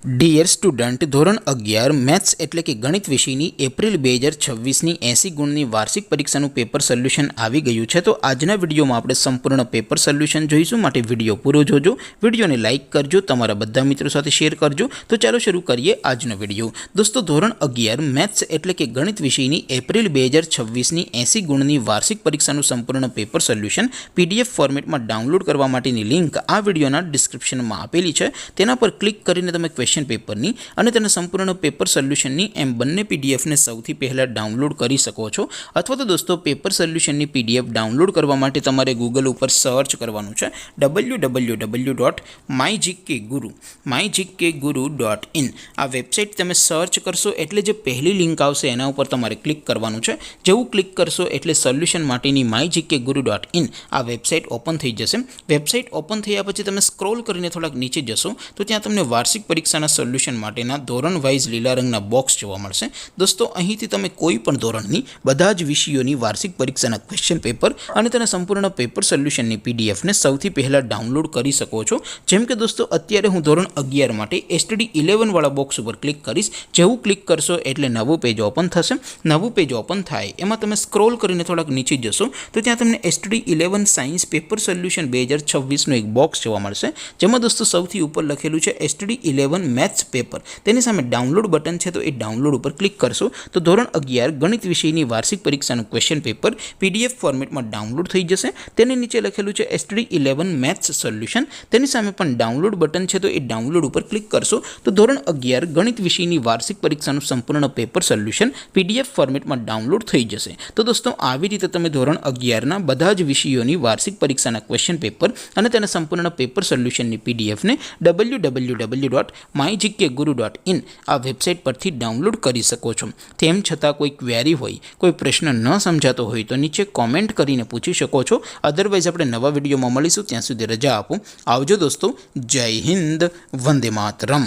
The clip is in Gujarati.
ડિયર સ્ટુડન્ટ, ધોરણ 11 મેથ્સ એટલે કે ગણિત વિષયની એપ્રિલ 2026ની 80 ગુણની વાર્ષિક પરીક્ષાનું પેપર સોલ્યુશન આવી ગયું છે. તો આજના વિડીયોમાં આપણે સંપૂર્ણ પેપર સોલ્યુશન જોઈશું. માટે વિડીયો પૂરો જોજો, વિડીયોને લાઇક કરજો, તમારા બધા મિત્રો સાથે શેર કરજો. તો ચાલો શરૂ કરીએ આજનો વિડીયો. દોસ્તો, ધોરણ 11 મેથ્સ એટલે કે ગણિત વિષયની એપ્રિલ 2026ની 80 ગુણની વાર્ષિક પરીક્ષાનું સંપૂર્ણ પેપર સોલ્યુશન PDF ફોર્મેટમાં ડાઉનલોડ કરવા માટેની લિંક આ વિડીયોના ડિસ્ક્રિપ્શનમાં આપેલી છે. તેના પર ક્લિક કરીને તમે ક્વેશ્ચન પેપરની અને તેના સંપૂર્ણ પેપર સોલ્યુશનની એમ બંને પીડીએફને સૌથી પહેલાં ડાઉનલોડ કરી શકો છો. અથવા તો દોસ્તો, પેપર સોલ્યુશનની PDF ડાઉનલોડ કરવા માટે તમારે ગૂગલ ઉપર સર્ચ કરવાનું છે www.mygkguru.in. આ વેબસાઇટ તમે સર્ચ કરશો એટલે જે પહેલી લિંક આવશે એના ઉપર તમારે ક્લિક કરવાનું છે. જેવું ક્લિક કરશો એટલે સોલ્યુશન માટેની mygkguru.in આ વેબસાઇટ ઓપન થઈ જશે. વેબસાઇટ ઓપન થયા પછી તમે સ્ક્રોલ કરીને થોડાક નીચે જશો તો ત્યાં તમને વાર્ષિક પરીક્ષાના સોલ્યુશન માટેના ધોરણ વાઇઝ લીલા રંગના બોક્સ જોવા મળશે. દોસ્તો, અહીંથી તમે કોઈ પણ ધોરણની બધા જ વિષયોની વાર્ષિક પરીક્ષાના ક્વેશ્ચન પેપર અને તેના સંપૂર્ણ પેપર સોલ્યુશનની પીડીએફને સૌથી પહેલાં ડાઉનલોડ કરી શકો છો. જેમ કે દોસ્તો, અત્યારે હું ધોરણ 11 માટે STD 11 વાળા બોક્સ ઉપર ક્લિક કરીશ. જેવું ક્લિક કરશો એટલે નવું પેજ ઓપન થશે. નવું પેજ ઓપન થાય એમાં તમે સ્ક્રોલ કરીને થોડાક નીચે જશો તો ત્યાં તમને STD 11 સાયન્સ પેપર સોલ્યુશન 2026નું એક બોક્સ જોવા મળશે. જેમાં દોસ્તો સૌથી ઉપર લખેલું છે STD 11 મેથ્સ પેપર. તેની સામે ડાઉનલોડ બટન છે, તો એ ડાઉનલોડ ઉપર ક્લિક કરશો તો ધોરણ 11 ગણિત વિષયની વાર્ષિક પરીક્ષાનું ક્વેશ્ચન પેપર PDF ફોર્મેટમાં ડાઉનલોડ થઈ જશે. તેની નીચે લખેલું છે STD 11 મેથ્સ સોલ્યુશન. તેની સામે પણ ડાઉનલોડ બટન છે, તો એ ડાઉનલોડ ઉપર ક્લિક કરશો તો ધોરણ 11 ગણિત વિષયની વાર્ષિક પરીક્ષાનું સંપૂર્ણ પેપર સોલ્યુશન PDF ફોર્મેટમાં ડાઉનલોડ થઈ જશે. તો દોસ્તો, આવી રીતે તમે ધોરણ 11ના બધા જ વિષયોની વાર્ષિક પરીક્ષાના ક્વેશ્ચન પેપર અને તેના સંપૂર્ણ પેપર સોલ્યુશનની PDFને www.mygkguru.in આ વેબસાઇટ પરથી ડાઉનલોડ કરી શકો છો. તેમ છતાં કોઈ ક્વેરી હોય, કોઈ પ્રશ્ન ન સમજાતો હોય તો નીચે કોમેન્ટ કરીને પૂછી શકો છો. અધરવાઇઝ આપણે નવા વિડીયોમાં મળીશું. ત્યાં સુધી રજા આપો. આવજો દોસ્તો. જય હિન્દ. વંદે માતરમ.